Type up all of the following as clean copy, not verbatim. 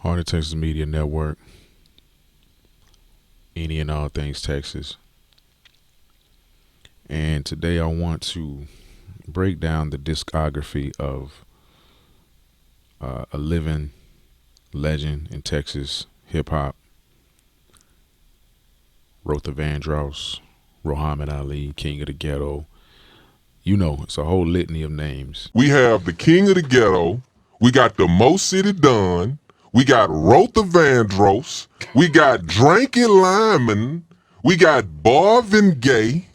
Heart of Texas Media Network, any and all things Texas. And today I want to break down the discography of a living legend in Texas hip hop, Rotha Vandross, Muhammad Ali, King of the Ghetto. You know, it's a whole litany of names. We have the King of the Ghetto. We got the Mo City Don. We got Rotha Vandross. We got Dranky Lyman. We got Barvin Gay.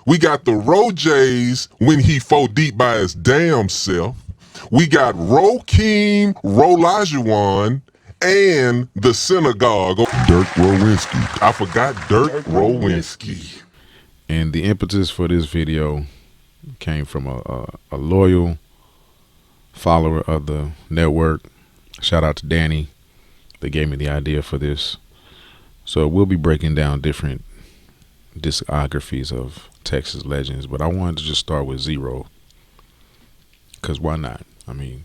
We got the Rojays when he fo deep by his damn self. We got Rokeem Rolajuwon and the synagogue. Dirk Rowinski. I forgot Dirk Rowinski. And the impetus for this video came from a loyal follower of the network. Shout out to Danny. They gave me the idea for this. So we'll be breaking down different discographies of Texas legends, but I wanted to just start with Z-Ros, because why not? I mean,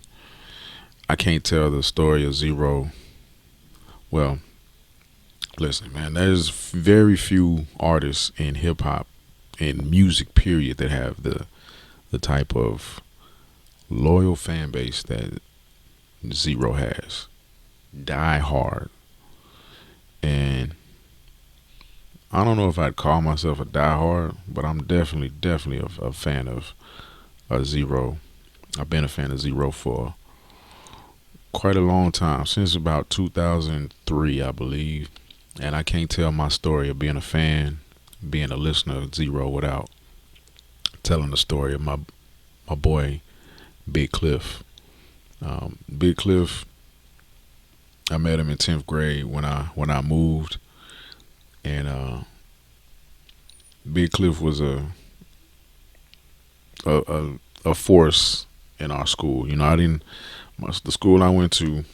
I can't tell the story of Z-Ros. Well, listen, man, there's very few artists in hip hop and music period that have the type of loyal fan base that Z-Ros has. Die hard. And I don't know if I'd call myself a diehard, but I'm definitely a fan of Z-Ros. I've been a fan of Z-Ros for quite a long time, since about 2003, I believe. And I can't tell my story of being a fan, being a listener of Z-Ros without telling the story of my boy, Big Cliff. Big Cliff, I met him in 10th grade when I moved. And Big Cliff was a force in our school. You know, the school I went to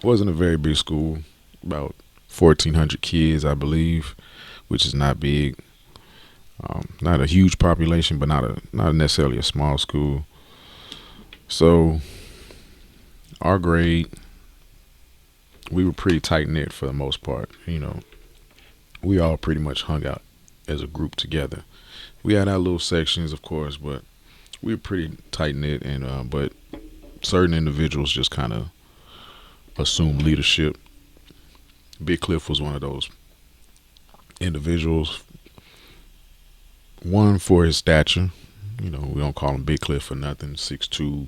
wasn't a very big school, about 1,400 kids, I believe, which is not big. Not a huge population, but not necessarily a small school. So our grade, we were pretty tight knit for the most part. You know, we all pretty much hung out as a group together. We had our little sections, of course, but we were pretty tight knit. And but certain individuals just kind of assumed leadership. Big Cliff was one of those individuals. One, for his stature. You know, we don't call him Big Cliff for nothing. 6'2",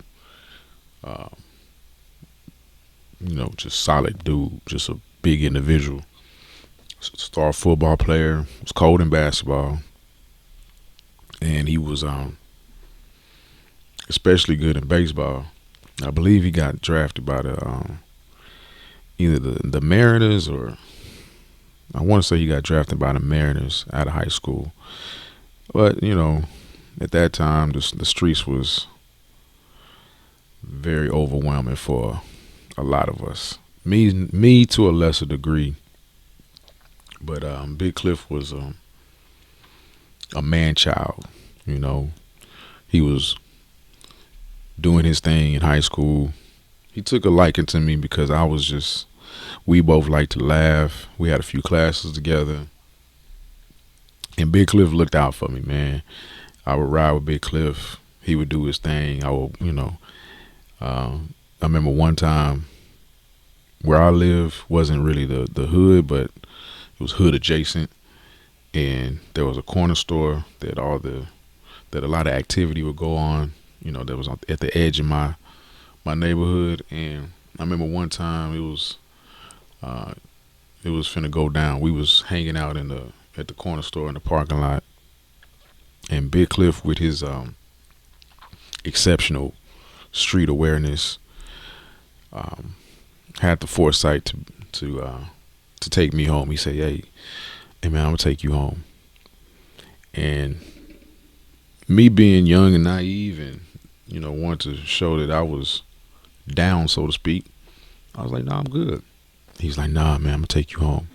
you know, just solid dude, just a big individual. Star football player, was cold in basketball, and he was especially good in baseball. I believe he got drafted by either the Mariners, or I want to say he got drafted by the Mariners out of high school. But you know, at that time, the streets was very overwhelming for a lot of us. Me to a lesser degree. But Big Cliff was a man child. You know, he was doing his thing in high school. He took a liking to me because we both liked to laugh. We had a few classes together. And Big Cliff looked out for me, man. I would ride with Big Cliff. He would do his thing. I would, you know, I remember one time where I live wasn't really the hood, but it was hood adjacent, and there was a corner store that a lot of activity would go on. You know, that was at the edge of my neighborhood. And I remember one time it was finna go down. We was hanging out at the corner store in the parking lot, and Big Cliff, with his exceptional street awareness, had the foresight to take me home. He said, hey man, I'm gonna take you home. And me being young and naive, and you know, wanted to show that I was down, so to speak, I was like, nah, I'm good. He's like, nah, man, I'm gonna take you home.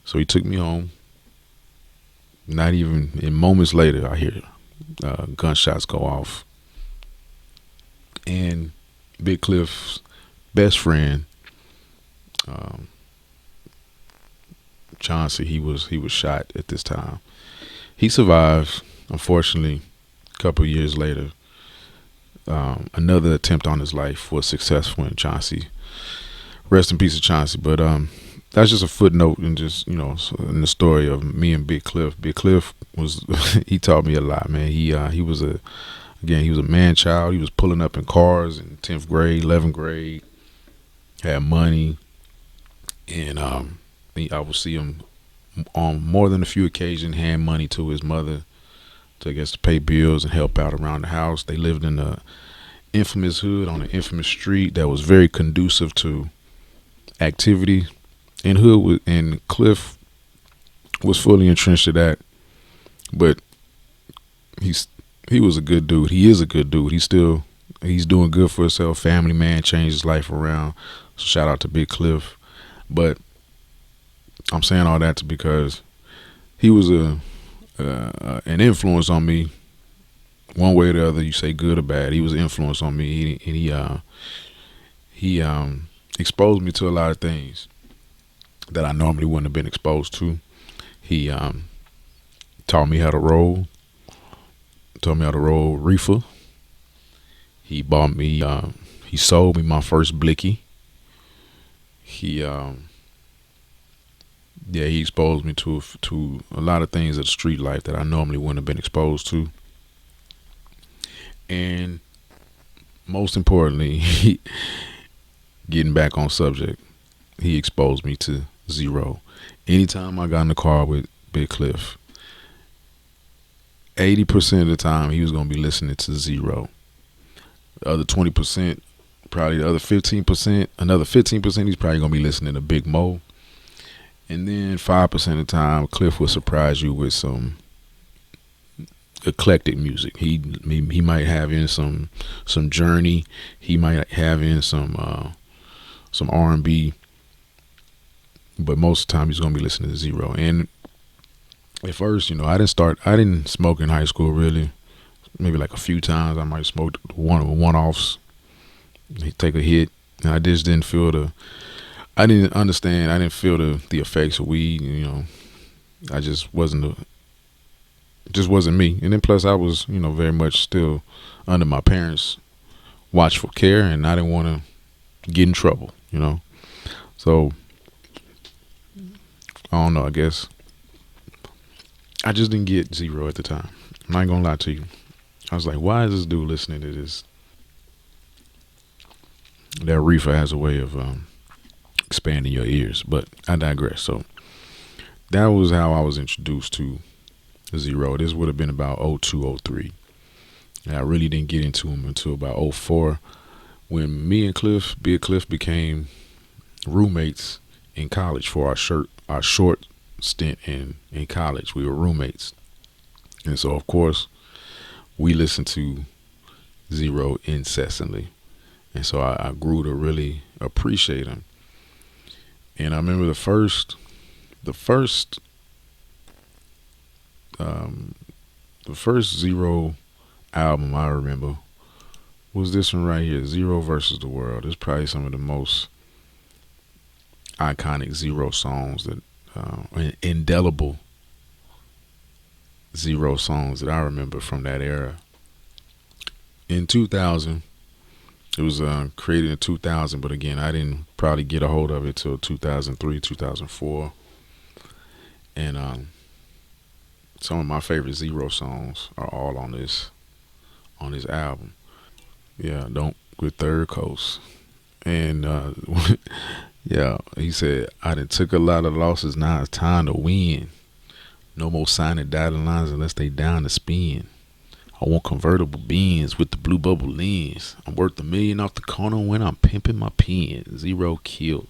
So he took me home. Not even in moments later, I hear gunshots go off, and Big Cliff's best friend Um, Chauncey, he was shot at this time. He survived. Unfortunately, a couple of years later, another attempt on his life was successful in Chauncey. Rest in peace of Chauncey. But that's just a footnote in just in the story of me and Big Cliff. Big Cliff was he taught me a lot, man. He was a man child. He was pulling up in cars in 10th grade, 11th grade. Had money, and I would see him on more than a few occasions hand money to his mother to, I guess, to pay bills and help out around the house. They lived in a infamous hood on an infamous street that was very conducive to activity. And Cliff was fully entrenched to that, but he was a good dude. He is a good dude. He's doing good for himself. Family man, changed his life around. So shout out to Big Cliff. But I'm saying all that because he was an influence on me, one way or the other. You say good or bad, he was an influence on me. He exposed me to a lot of things that I normally wouldn't have been exposed to. He taught me how to roll. Taught me how to roll reefer. He bought me. He sold me my first blicky. He exposed me to a lot of things of the street life that I normally wouldn't have been exposed to. And most importantly, getting back on subject, he exposed me to Z-Ros. Anytime I got in the car with Big Cliff, 80% of the time he was gonna be listening to Z-Ros. The other 20%, probably the other 15%, another 15%, he's probably gonna be listening to Big Mo. And then 5% of the time, Cliff will surprise you with some eclectic music. He might have in some Journey. He might have in some R&B. But most of the time, he's gonna be listening to Z-Ros. And at first, I didn't smoke in high school really. Maybe like a few times I might smoke one-offs. Take a hit, and I just didn't feel I didn't understand. I didn't feel the effects of weed. I just wasn't me. And then plus I was, very much still under my parents' watchful care, and I didn't want to get in trouble. So I don't know. I guess I just didn't get Z-Ros at the time. I'm not gonna lie to you. I was like, why is this dude listening to this? That reefer has a way of expanding your ears, but I digress. So that was how I was introduced to Z-Ros. This would have been about 02, 03. And I really didn't get into him until about 04, when me and Big Cliff, became roommates in college for our short stint in college. We were roommates, and so of course we listened to Z-Ros incessantly, and so I grew to really appreciate him. And I remember the first Z-Ros album I remember was this one right here, Z-Ros versus the World. It's probably some of the most iconic Z-Ros songs, that indelible Z-Ros songs that I remember from that era. In 2000, it was created in 2000, but again, I didn't probably get a hold of it till 2003, 2004. And some of my favorite Z-Ros songs are all on this album. Yeah, Don't with Third Coast. And yeah, he said, I done took a lot of losses, now it's time to win. No more signing dotted lines unless they down to spin. I want convertible Benz with the blue bubble lens. I'm worth $1 million off the corner when I'm pimping my pen. Z-Ros killed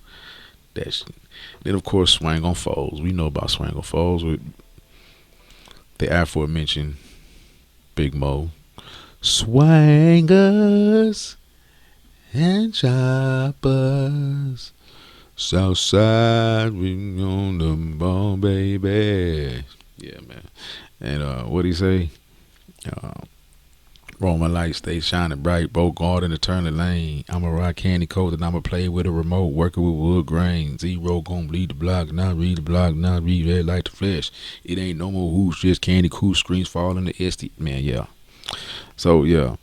that shit. Then of course Swang on Foes. We know about Swang on Foes with the aforementioned Big Mo. Swangers and choppers, Southside, we on the ball, baby. Yeah, man. And what he say? Roman lights stay shining bright, both guard in the turn the lane. I'ma rock candy coat and I'ma play with a remote, working with wood grain. Z-Ros gon' bleed the block, not read the block, not read red like the flesh. It ain't no more hoops, just candy cool screens fall in the SD. Man, yeah. So yeah.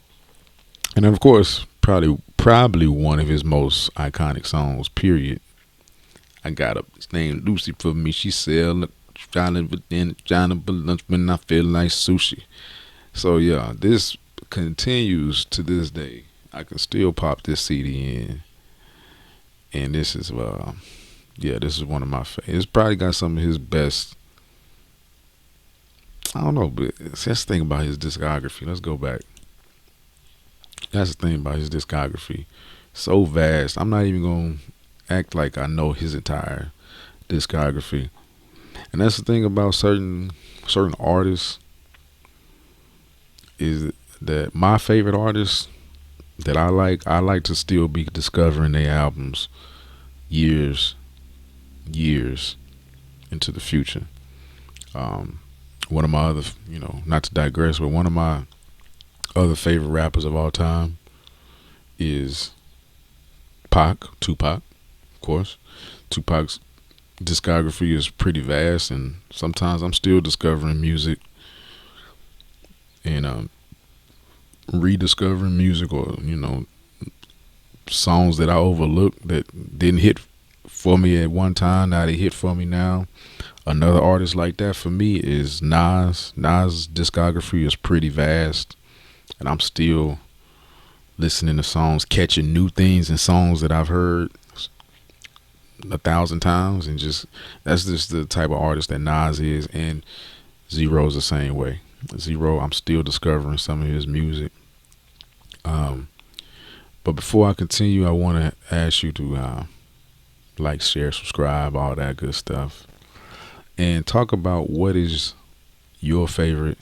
And then of course, probably one of his most iconic songs, period. I got a named Lucy for me. She sell China within China but lunch when I feel like sushi. So yeah, this continues to this day. I can still pop this CD in, and this is yeah, this is one of my favorites. It's probably got some of his best. I don't know, but that's the thing about his discography. Let's go back. That's the thing about his discography. So vast. I'm not even gonna act like I know his entire discography. And that's the thing about certain artists is that my favorite artists that I like to still be discovering their albums years into the future. One of my other, not to digress, but one of my other favorite rappers of all time is Tupac, of course. Tupac's discography is pretty vast, and sometimes I'm still discovering music and rediscovering music, or songs that I overlooked that didn't hit for me at one time. Now they hit for me now. Another artist like that for me is Nas. Nas' discography is pretty vast, and I'm still listening to songs, catching new things in songs that I've heard 1,000 times, and that's just the type of artist that Nas is. And Z-Ros the same way. Z-Ros, I'm still discovering some of his music. But before I continue, I want to ask you to like, share, subscribe, all that good stuff, and talk about what is your favorite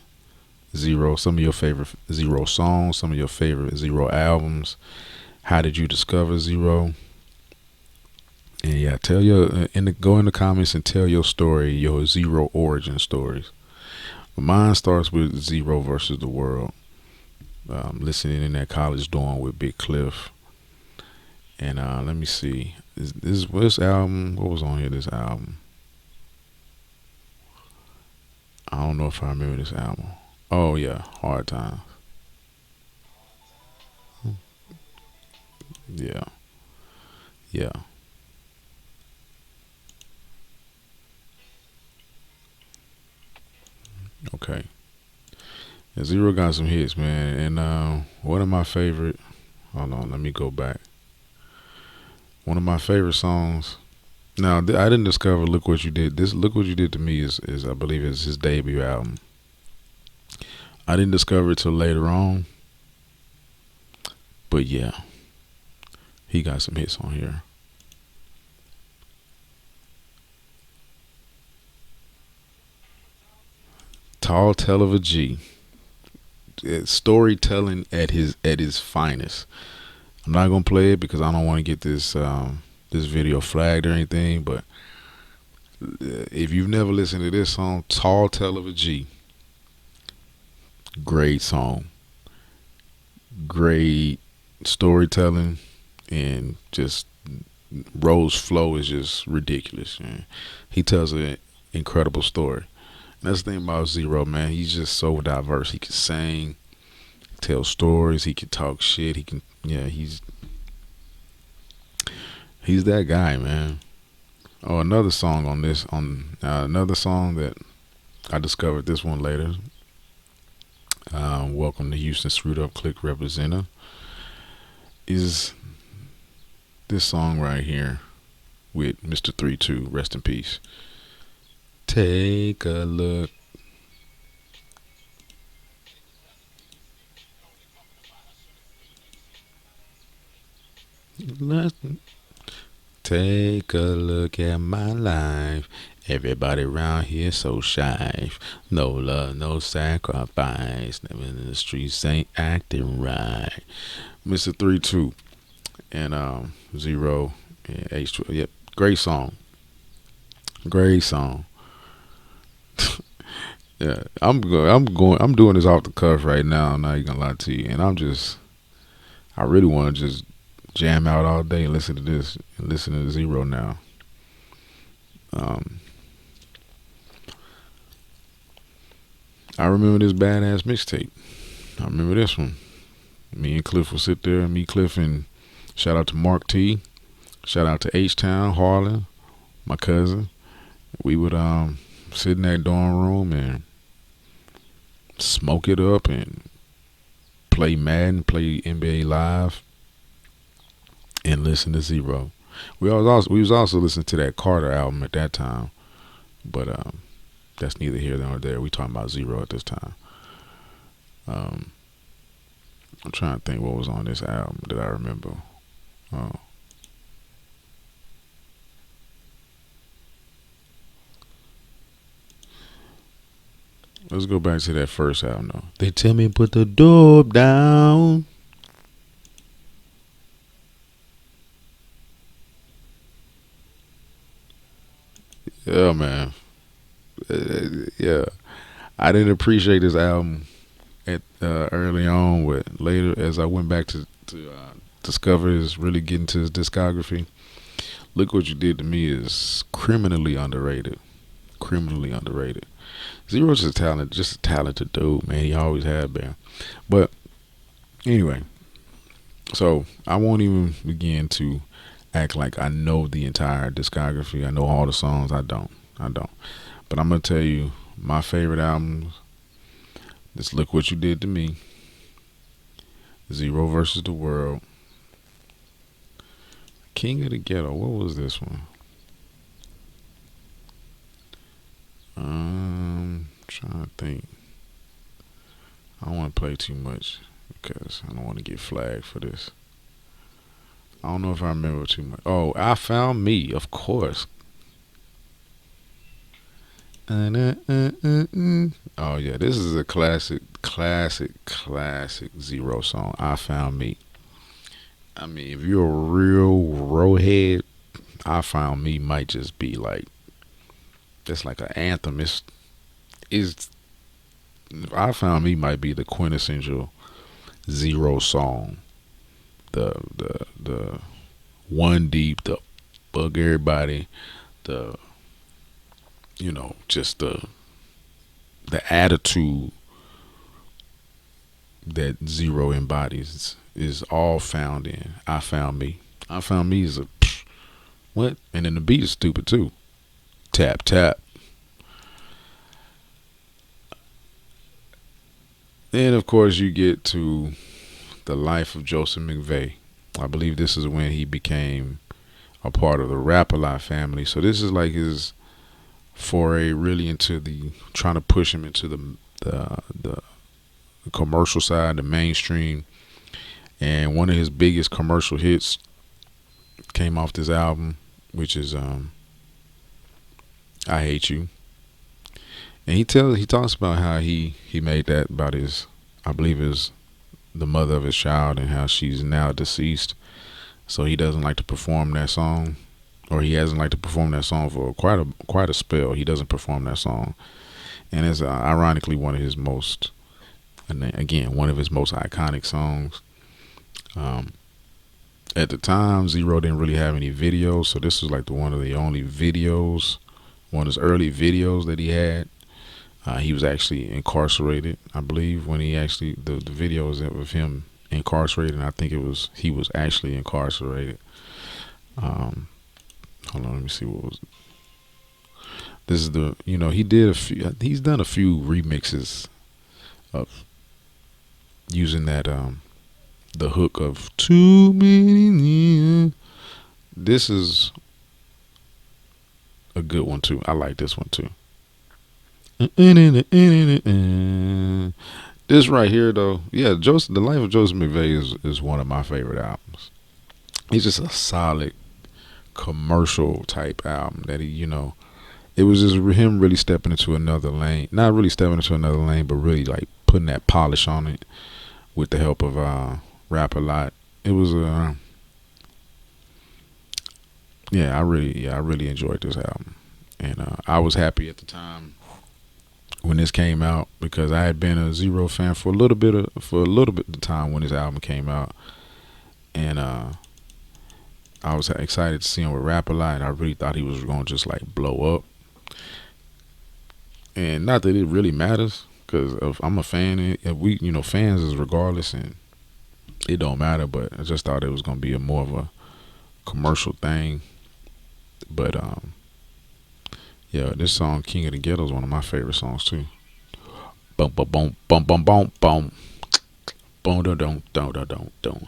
Z-Ros, some of your favorite Z-Ros songs, some of your favorite Z-Ros albums. How did you discover Z-Ros? And yeah, go in the comments and tell your story, your Z-Ros origin stories. Mine starts with Z-Ros versus the World. Listening in that college dorm with Big Cliff. And let me see. This album, what was on here, this album? I don't know if I remember this album. Oh yeah, Hard Times. Yeah. Yeah. Okay. Yeah, Z-Ros got some hits, man. And one of my favorite, hold on, let me go back. One of my favorite songs. Now, I didn't discover Look What You Did. This Look What You Did to Me is I believe is his debut album. I didn't discover it till later on. But yeah, he got some hits on here. Tall Tale of a G. It's storytelling at his finest. I'm not gonna play it because I don't want to get this video flagged or anything. But if you've never listened to this song, Tall Tale of a G, great song, great storytelling, and just Rose flow is just ridiculous. Man. He tells an incredible story. That's the thing about Z-Ros, man. He's just so diverse. He can sing, tell stories. He can talk shit. He can, yeah. He's that guy, man. Oh, another song on this, another song that I discovered this one later. Welcome to Houston, Screwed Up Click Representative. Is this song right here with Mr. 3-2, rest in peace. Take a look. Take a look at my life. Everybody around here so shy. No love, no sacrifice. Living in the streets ain't acting right. Mr. 3-2 and Z-Ros and H2. Yep, great song. Great song. Yeah, I'm doing this off the cuff right now. I'm not even gonna lie to you, and I really want to just jam out all day and listen to this and listen to Zero now. Um, I remember this badass mixtape. I remember this one. Me and Cliff would sit there, me, Cliff, and shout out to Mark T. Shout out to H Town, Harlan, my cousin. We would sit in that dorm room and smoke it up and play Madden, play NBA Live, and listen to Zero. We was also listening to that Carter album at that time, but that's neither here nor there. We talking about Zero at this time. Um, I'm trying to think what was on this album that I remember. Oh, let's go back to that first album though. They tell me put the door down. Yeah, man. Yeah, I didn't appreciate this album at early on, but later as I went back to discover his really get into his discography. Look what you did to me is criminally underrated. Criminally underrated. Zero's just a talented dude, man. He always had been. But anyway, so I won't even begin to act like I know the entire discography. I know all the songs. I don't. I don't. But I'm gonna tell you my favorite albums. Just look what you did to me. Zero versus the World. King of the Ghetto. What was this one? Trying to think. I don't want to play too much because I don't want to get flagged for this. I don't know if I remember too much. Oh, I Found Me, of course. Oh yeah, this is a classic Zero song. I Found Me. I mean, if you're a real rowhead, I Found Me might just be like it's like an anthem. It's I Found Me might be the quintessential Zero song. The one deep, the bug everybody, the just the attitude that Zero embodies is all found in I Found Me. I Found Me is a what? And then the beat is stupid too. Tap tap. Then of course you get to the life of Joseph McVeigh. I believe this is when he became a part of the Rap a Lot family. So this is like his foray really into the trying to push him into the commercial side, the mainstream. And one of his biggest commercial hits came off this album, which is I Hate You. And he talks about how he made that about his I believe is the mother of his child and how she's now deceased. So he doesn't like to perform that song, or he hasn't liked to perform that song for quite a spell. He doesn't perform that song, and it's ironically one of his most, and again one of his most iconic songs. Um, at the time, Zero didn't really have any videos, so this was like one of the only videos, one of his early videos that he had. He was actually incarcerated, I believe, when he actually the video was of him incarcerated. And I think he was actually incarcerated. Hold on, let me see what was. This is he's done a few remixes of using that the hook of too many years. This is a good one too. I like this one too. This right here though, yeah, The Life of Joseph McVeigh is one of my favorite albums. It's just a solid commercial type album that it was just him really stepping into another lane. Not really stepping into another lane, but really like putting that polish on it with the help of Rap a Lot. It was I really enjoyed this album, and I was happy at the time when this came out because I had been a Zero fan for a little bit of the time when this album came out, and I was excited to see him with Rap a Lot. I really thought he was going to just like blow up, and not that it really matters because I'm a fan. And we, fans is regardless, and it don't matter. But I just thought it was going to be a more of a commercial thing. But yeah, this song "King of the Ghetto" is one of my favorite songs too. Boom, boom, boom, boom, boom, boom, boom, boom, dum, dum, dum, dum, dum, dum.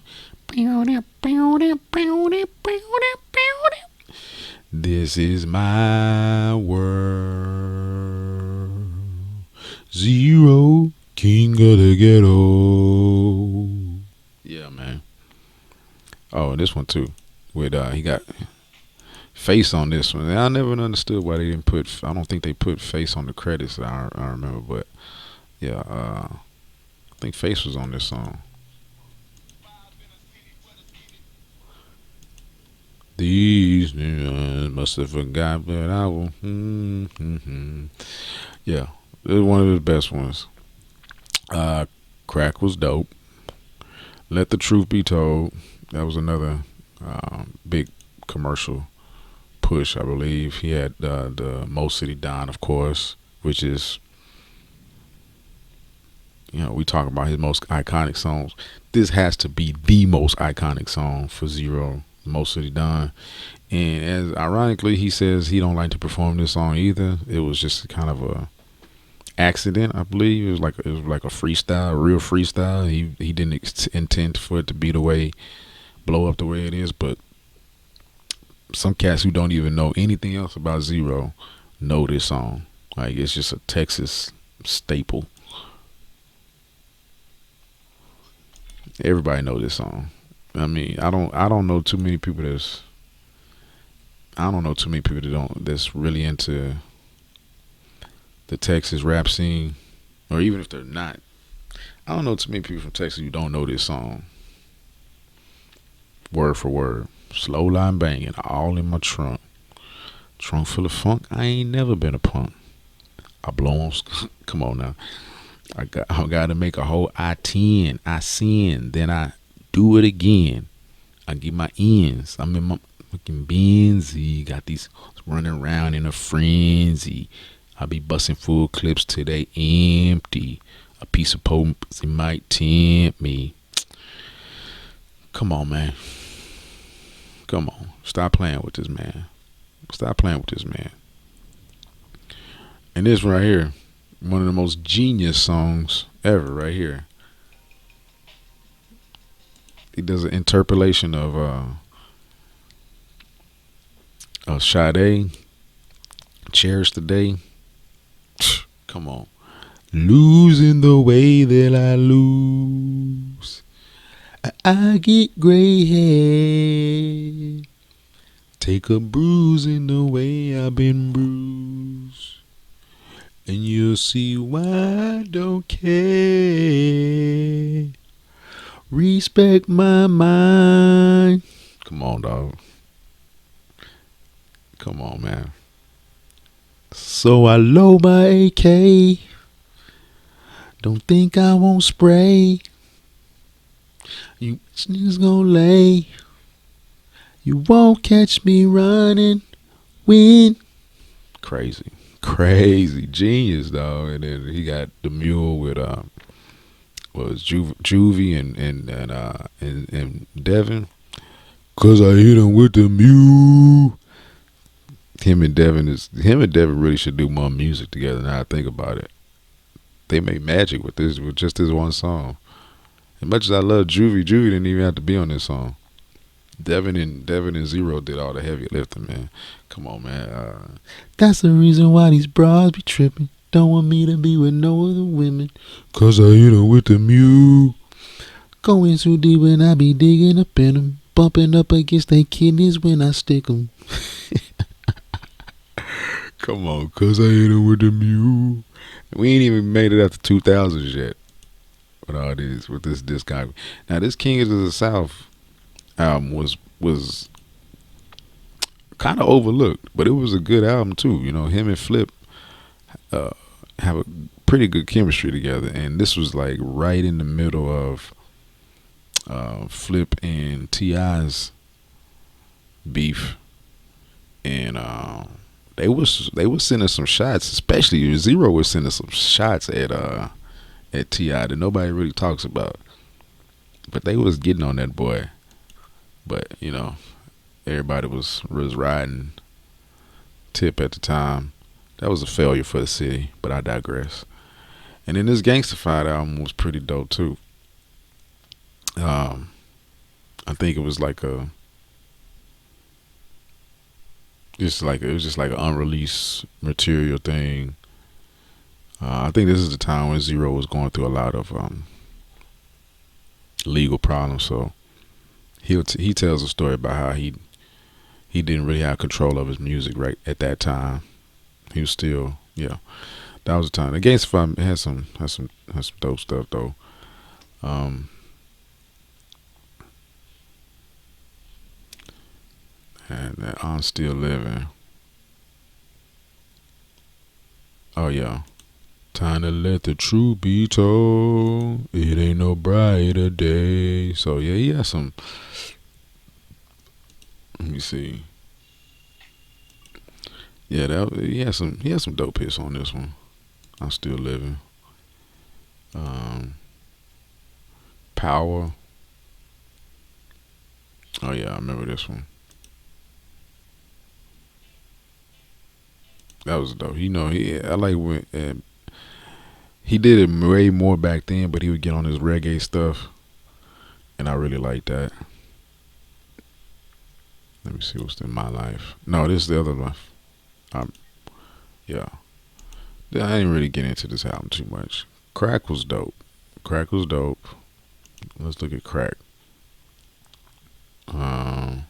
This is my world. Zero, king of the ghetto. Yeah, man. Oh, and this one too. With he got Face on this one. I never understood why they didn't put. I don't think they put Face on the credits. I remember, but yeah, I think Face was on this song. These niggas must have forgot, but I will. Yeah, it was one of the best ones. Crack was dope. Let the Truth Be Told. That was another big commercial push, I believe. He had the Mo City Don, of course, which is, we talk about his most iconic songs. This has to be the most iconic song for Zero, Mo City Don. And as ironically, he says he don't like to perform this song either. It was just kind of a accident, I believe. It was like a freestyle, a real freestyle. He didn't intend for it to be the way, blow up the way it is, but some cats who don't even know anything else about Zero know this song. Like, it's just a Texas staple. Everybody know this song. I mean, I don't know too many people that's that's really into the Texas rap scene, or even if they're not. I don't know too many people from Texas who don't know this song word for word. Slow line banging, all in my trunk. Trunk full of funk. I ain't never been a punk. I blow on. Come on now. I got to make a whole I-10. I sin, then I do it again. I get my ends. I'm in my fucking Benzie. Got these running around in a frenzy. I be busting full clips till they empty. A piece of potency might tempt me. Come on, man. Come on. Stop playing with this man. Stop playing with this man. And this right here, one of the most genius songs ever right here. He does an interpolation of Sade, Cherish the Day. Come on. Losing the way that I lose. I get gray hair. Take a bruise in the way I've been bruised. And you'll see why I don't care. Respect my mind. Come on, dog. Come on, man. So I load my AK. Don't think I won't spray. You niggas gon' lay. You won't catch me running. Win. Crazy. Crazy. Genius, dog. And then he got the mule with Juvie and Devin. Cause I hit him with the mule. Him and Devin really should do more music together. Now I think about it, they made magic with just this one song. As much as I love Juvie didn't even have to be on this song. Devin and Zero did all the heavy lifting, man. Come on, man. That's the reason why these bras be tripping. Don't want me to be with no other women. Cause I hit them with the mule. Going too deep when I be digging up in them. Bumping up against their kidneys when I stick them. Come on, cause I hit him with the mule. We ain't even made it after 2000s yet. With all this, with this discography. Now this King of the South album was kind of overlooked, but it was a good album too. You know, him and Flip have a pretty good chemistry together, and this was like right in the middle of Flip and Ti's beef, and they was sending some shots, especially Zero was sending some shots at Ti that nobody really talks about, but they was getting on that boy. But everybody was riding Tip at the time. That was a failure for the city, but I digress. And then this Gangstafied album was pretty dope too. Um, I think it was like a it was just like an unreleased material thing. I think this is the time when Zero was going through a lot of legal problems. So he tells a story about how he didn't really have control of his music right at that time. He was still that was the time. The Gangsta had some dope stuff though. Um, and that I'm Still Living. Oh yeah. Time to let the truth be told. It ain't no brighter day. So yeah, he had some. Let me see. Yeah, he had some dope hits on this one. I'm Still Living. Um, Power. Oh yeah, I remember this one. That was dope. I like when he did it way more back then, but he would get on his reggae stuff, and I really like that. Let me see what's in my life. No, this is the other life. Um, yeah, I didn't really get into this album too much. Crack was dope. Crack was dope. Let's look at Crack. Um,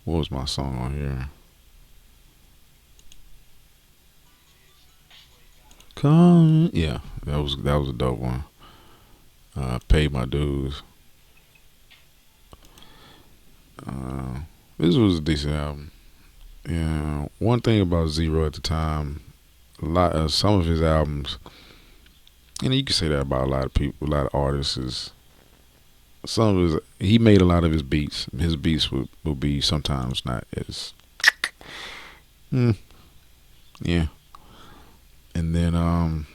what was my song on here? Come, yeah, that was a dope one. Paid my dues. Uh, this was a decent album. Yeah, one thing about Zero at the time, some of his albums, and you can say that about a lot of people, a lot of artists. Is some of his he made a lot of his beats. His beats would be sometimes not as mm, yeah. And then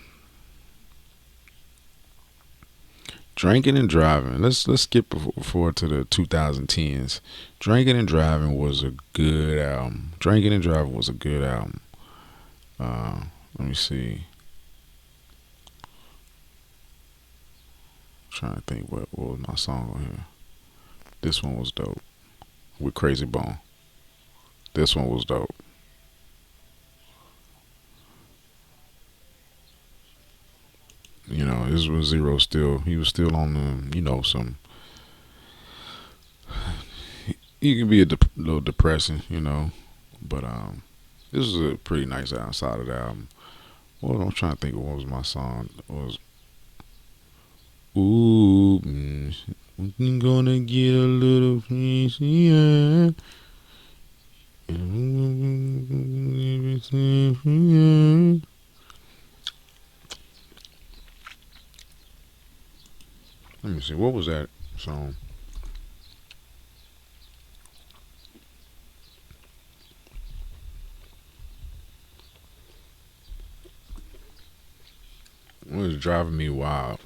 Drinking and Driving. Let's skip forward to the 2010s. Drinking and Driving was a good album. Drinking and Driving was a good album. Uh, Let me see. I'm trying to think what was my song on here. This one was dope with Crazy Bone. This one was dope. This was Zero still. He was still on the some. He can be a little depressing, but this is a pretty nice album, solid album. Well, I'm trying to think of what was my song. It was Ooh, I'm gonna get a little piece, yeah. Let me see. What was that song? It was Driving Me Wild.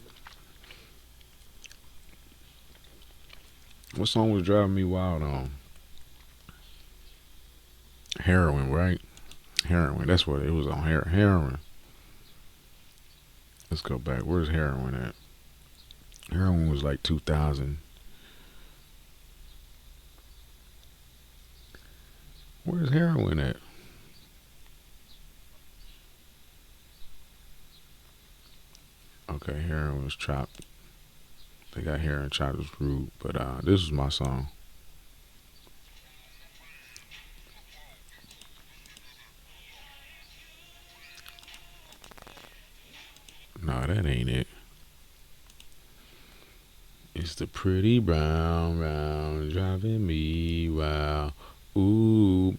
What song was Driving Me Wild on? Heroin, right? Heroin. That's what it was on. Heroin. Let's go back. Where's Heroin at? Heroin was like 2000. Where's Heroin at? Okay, Heroin was chopped. They got Heroin chopped was rude, but this was my song. No, that ain't it. It's the pretty brown round driving me wild. Ooh,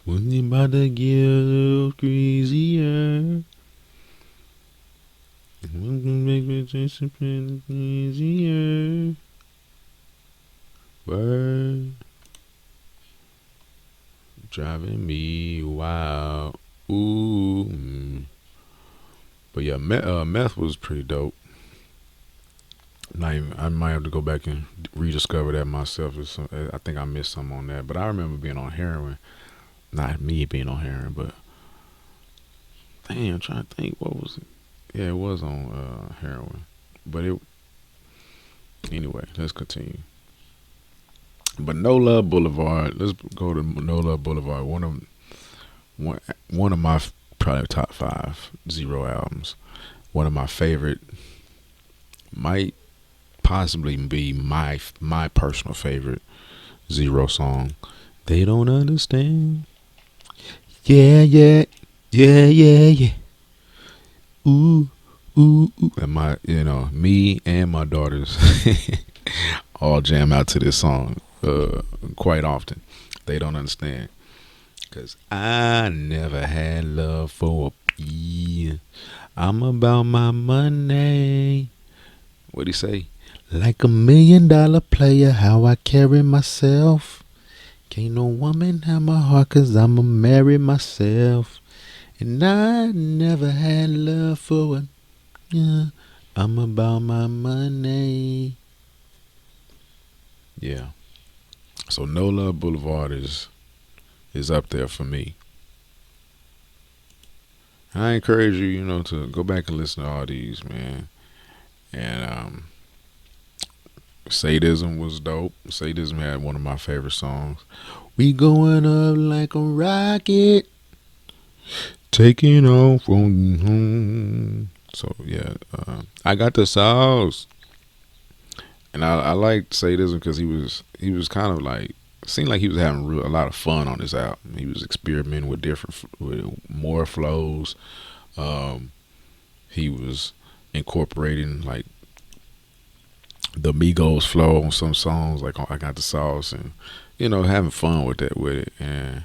wasn't it about to get a little crazier? discipline is easier. Word. Driving me wild. Ooh. But yeah, meth was pretty dope. I might have to go back and rediscover that myself. I think I missed some on that. But I remember being on heroin. Not me being on heroin, but damn, I'm trying to think what was it. Yeah, it was on heroin. But it anyway. Let's continue. But No Love Boulevard. Let's go to No Love Boulevard. One of my probably top 5 Z-Ro albums. One of my favorite. Might possibly be my personal favorite Z-Ro song. They don't understand. Yeah, yeah, yeah, yeah, yeah. Ooh, ooh, ooh. And me and my daughters all jam out to this song quite often. They don't understand. Cause I never had love for a yeah. I'm about my money. What'd he say? Like $1,000,000 player, how I carry myself. Can't no woman have my heart, cause I'ma marry myself. And I never had love for a yeah. I'm about my money. Yeah. So No Love Boulevard is up there for me. I encourage you, to go back and listen to all these, man. And Sadism was dope. Sadism had one of my favorite songs. We going up like a rocket, taking off on home. So yeah, I got the sauce, and I liked Sadism because he was kind of like seemed like he was having a lot of fun on this album. He was experimenting with with more flows. He was incorporating like the Migos flow on some songs, like I Got the Sauce, and having fun with it. And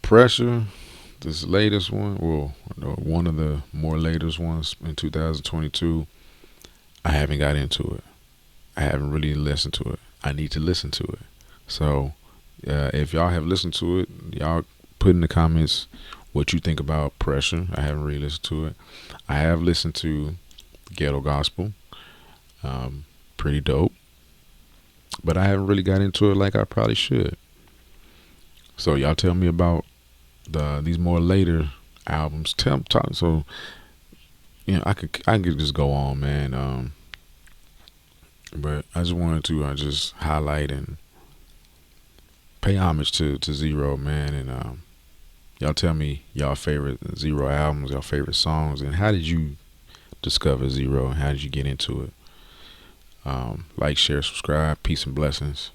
Pressure, this latest one, well, one of the more latest ones in 2022, I haven't got into it. I haven't really listened to it. I need to listen to it. So if y'all have listened to it, y'all put in the comments what you think about Pressure. I haven't really listened to it. I have listened to Ghetto Gospel. Pretty dope. But I haven't really got into it like I probably should. So y'all tell me about these more later albums. So I could just go on, man. But I just wanted to just highlight and pay homage to Z-Ro, man. And y'all tell me y'all favorite Z-Ro albums, y'all favorite songs, and how did you discover Z-Ro and how did you get into it? Like, share, subscribe. Peace and blessings.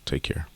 Take care.